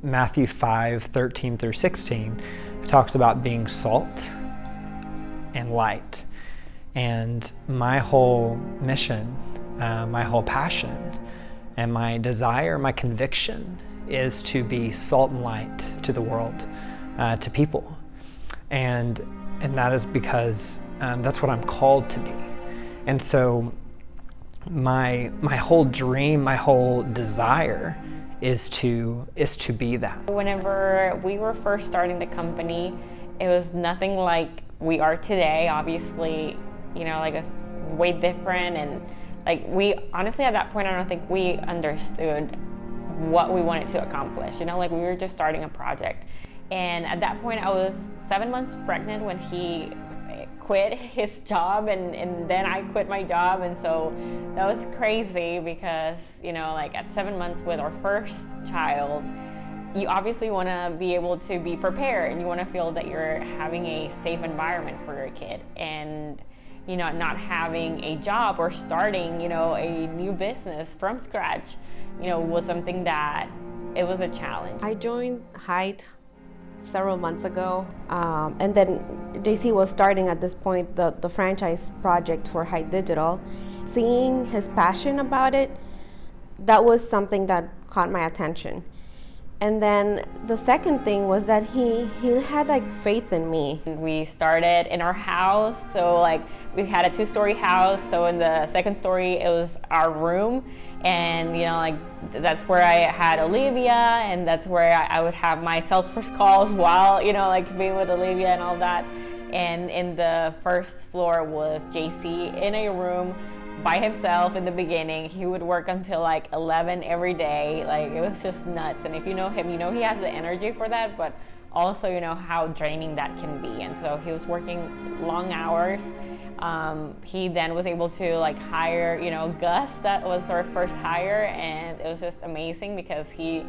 Matthew 5:13 through 16 talks about being salt and light. And my whole mission, my whole passion, and my desire, my conviction is to be salt and light to the world, to people. And that is because that's what I'm called to be. And so my whole dream, my whole desire is to be that. Whenever we were first starting the company, it was nothing like we are today. Obviously, like it's way different, and like we honestly at that point I don't think we understood what we wanted to accomplish. Like we were just starting a project. And at that point I was 7 months pregnant when he quit his job, and then I quit my job, and so that was crazy because like at 7 months with our first child, you obviously want to be able to be prepared, and you want to feel that you're having a safe environment for your kid. And not having a job or starting a new business from scratch was something that it was a challenge. I joined Hite several months ago, and then JC was starting at this point the franchise project for Hite Digital. Seeing his passion about it, that was something that caught my attention. And then the second thing was that he had like faith in me. We started in our house, so like we had a 2-story house, so in the second story it was our room, and like that's where I had Olivia, and that's where I would have my Salesforce calls while like being with Olivia and all that. And in the first floor was JC in a room by himself. In the beginning he would work until like 11 every day. Like it was just nuts. And if you know him, he has the energy for that, but also how draining that can be. And so he was working long hours. He then was able to like hire Gus. That was our first hire, and it was just amazing because he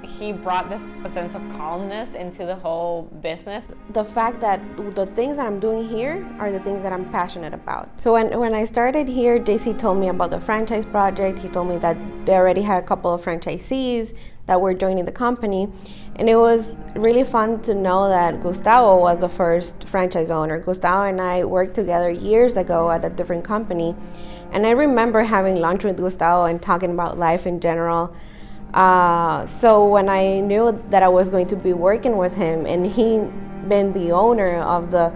he brought a sense of calmness into the whole business. The fact that the things that I'm doing here are the things that I'm passionate about. So when I started here, JC told me about the franchise project. He told me that they already had a couple of franchisees that were joining the company. And it was really fun to know that Gustavo was the first franchise owner. Gustavo and I worked together years ago at a different company. And I remember having lunch with Gustavo and talking about life in general. So when I knew that I was going to be working with him, and he been the owner of the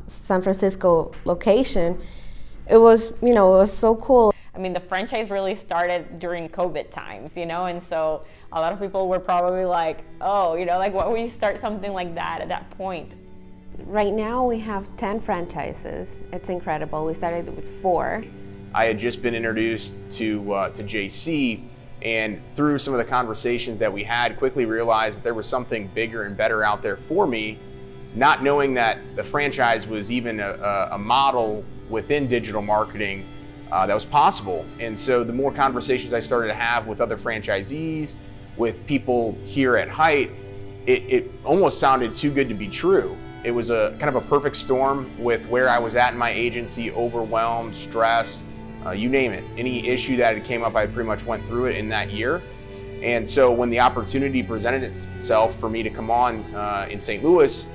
San Francisco location, it was so cool. I mean, the franchise really started during COVID times, and so a lot of people were probably like, oh, like why would you start something like that at that point? Right now we have 10 franchises. It's incredible. We started with 4. I had just been introduced to JC, and through some of the conversations that we had, quickly realized that there was something bigger and better out there for me, not knowing that the franchise was even a model within digital marketing that was possible. And so the more conversations I started to have with other franchisees, with people here at Hite, it almost sounded too good to be true. It was a kind of a perfect storm with where I was at in my agency, overwhelmed, stress, you name it. Any issue that came up, I pretty much went through it in that year. And so when the opportunity presented itself for me to come on in St. Louis,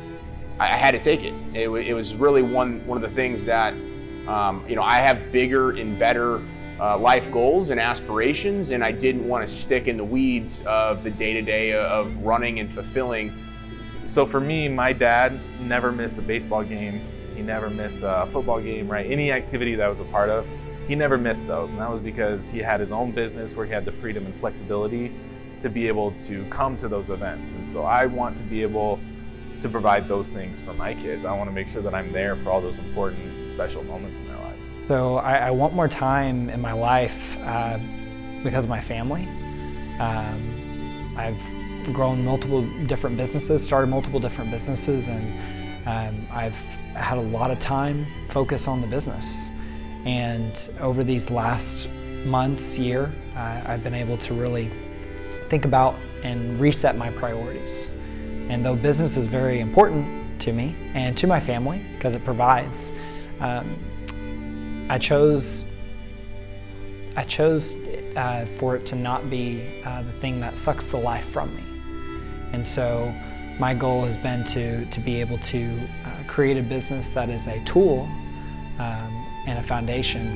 I had to take it. It was really one of the things that, I have bigger and better life goals and aspirations, and I didn't want to stick in the weeds of the day-to-day of running and fulfilling. So for me, my dad never missed a baseball game. He never missed a football game, right? Any activity that I was a part of, he never missed those. And that was because he had his own business where he had the freedom and flexibility to be able to come to those events. And so I want to be able to provide those things for my kids. I want to make sure that I'm there for all those important, special moments in their lives. So I want more time in my life because of my family. I've grown multiple different businesses, started multiple different businesses, and I've had a lot of time focused on the business. And over these last months, year, I've been able to really think about and reset my priorities. And though business is very important to me and to my family because it provides, I chose for it to not be the thing that sucks the life from me. And so my goal has been to be able to create a business that is a tool and a foundation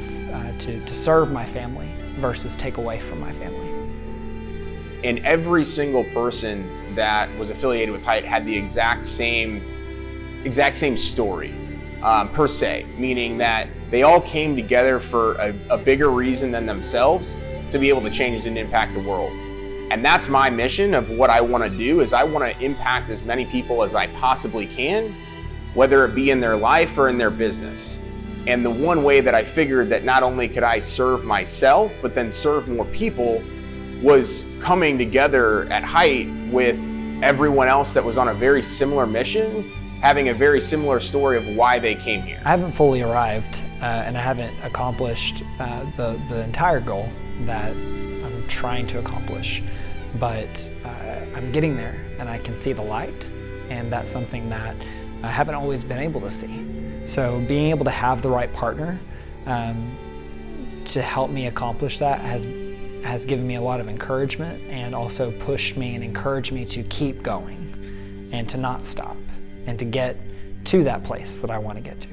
to serve my family versus take away from my family. And every single person that was affiliated with Hite had the exact same story, per se, meaning that they all came together for a bigger reason than themselves to be able to change and impact the world. And that's my mission of what I want to do, is I want to impact as many people as I possibly can, whether it be in their life or in their business. And the one way that I figured that not only could I serve myself, but then serve more people, was coming together at Hite with everyone else that was on a very similar mission, having a very similar story of why they came here. I haven't fully arrived and I haven't accomplished the entire goal that I'm trying to accomplish, but I'm getting there and I can see the light, and that's something that I haven't always been able to see. So being able to have the right partner to help me accomplish that has given me a lot of encouragement, and also pushed me and encouraged me to keep going and to not stop and to get to that place that I want to get to.